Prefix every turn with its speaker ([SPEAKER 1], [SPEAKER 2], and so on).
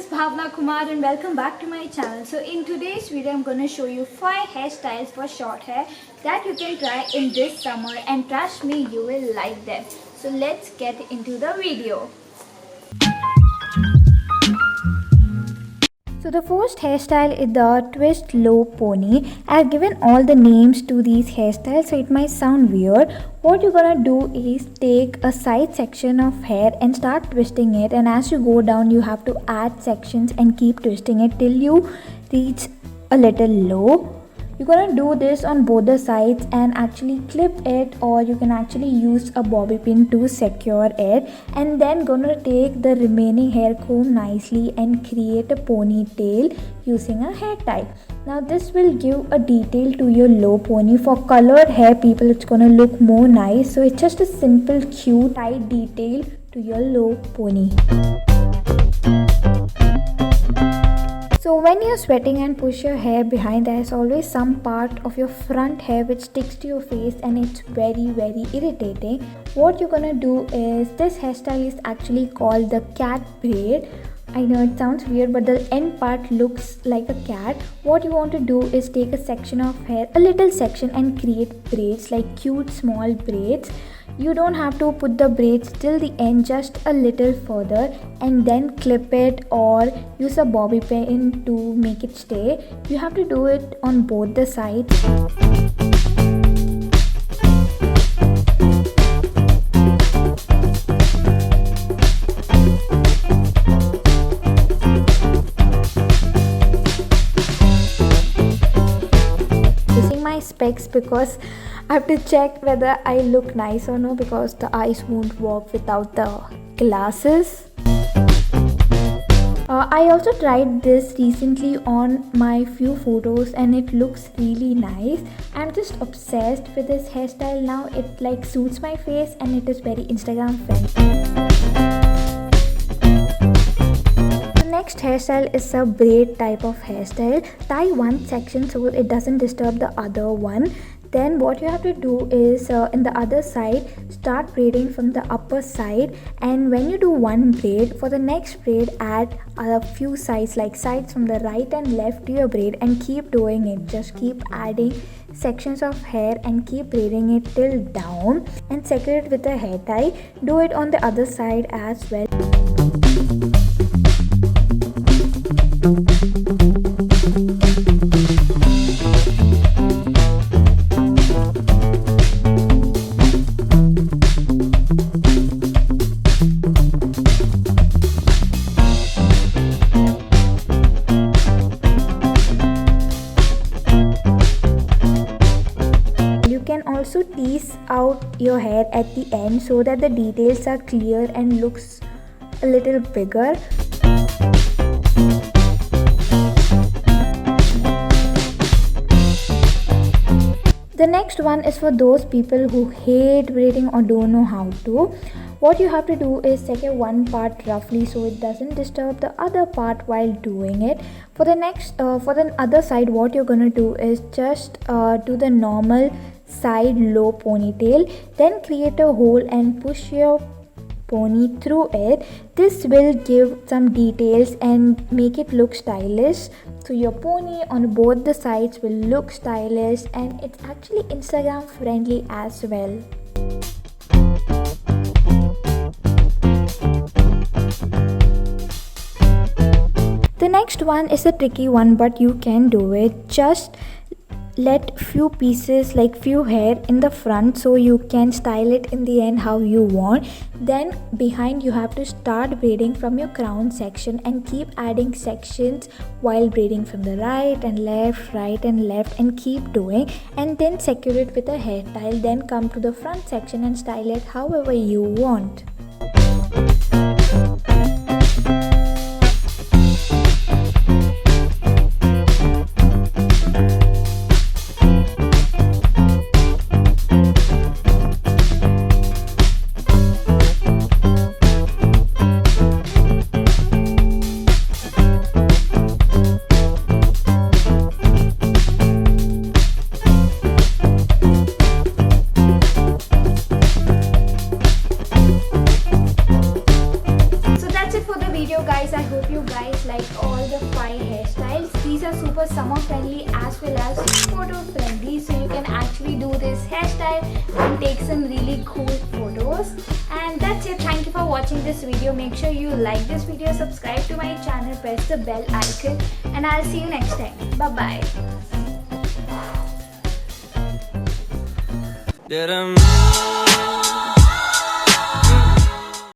[SPEAKER 1] is Bhavna Kumar and welcome back to my channel. So in today's video I'm going to show you 5 hairstyles for short hair that you can try in this summer, and trust me, you will like them. So let's get into the video. So the first hairstyle is the twist low pony. I've given all the names to these hairstyles, so it might sound weird. What you're gonna do is take a side section of hair and start twisting it, and as you go down you have to add sections and keep twisting it till you reach a little low. You're gonna do this on both the sides and actually clip it, or you can actually use a bobby pin to secure it, and then gonna take the remaining hair comb nicely and create a ponytail using a hair tie. Now this will give a detail to your low pony. For colored hair people it's gonna look more nice, so it's just a simple cute tight detail to your low pony. So when you're sweating and push your hair behind, there's always some part of your front hair which sticks to your face and it's very irritating. What you're gonna do is, this hairstyle is actually called the cat braid. I know it sounds weird, but the end part looks like a cat. What you want to do is take a section of hair, a little section, and create braids, like cute small braids. You don't have to put the braids till the end, just a little further, and then clip it or use a bobby pin to make it stay. You have to do it on both the sides. Using my specs because I have to check whether I look nice or no, because the eyes won't work without the glasses. I also tried this recently on my few photos and it looks really nice. I'm just obsessed with this hairstyle now. It like suits my face and it is very Instagram friendly. Next hairstyle is a braid type of hairstyle. Tie one section so it doesn't disturb the other one. Then what you have to do is, in the other side, start braiding from the upper side, and when you do one braid, for the next braid add a few sides, like sides from the right and left to your braid, and keep doing it. Just keep adding sections of hair and keep braiding it till down and secure it with a hair tie. Do it on the other side as well. Also tease out your hair at the end so that the details are clear and looks a little bigger. The next one is for those people who hate braiding or don't know how to. What you have to do is secure one part roughly so it doesn't disturb the other part while doing it. For the other side, what you're gonna do is just do the normal side low ponytail, then create a hole and push your pony through it. This will give some details and make it look stylish. So your pony on both the sides will look stylish, and it's actually Instagram friendly as well. The next one is a tricky one, but you can do it. Just let few pieces, like few hair in the front, so you can style it in the end how you want. Then behind you have to start braiding from your crown section and keep adding sections while braiding from the right and left, and keep doing, and then secure it with a hair tie. Then come to the front section and style it however you want. guys, I hope you guys like all the 5 hairstyles. These are super summer friendly as well as photo friendly, so you can actually do this hairstyle and take some really cool photos. And that's it. Thank you for watching this video. Make sure you like this video, subscribe to my channel, press the bell icon, and I'll see you next time. Bye bye.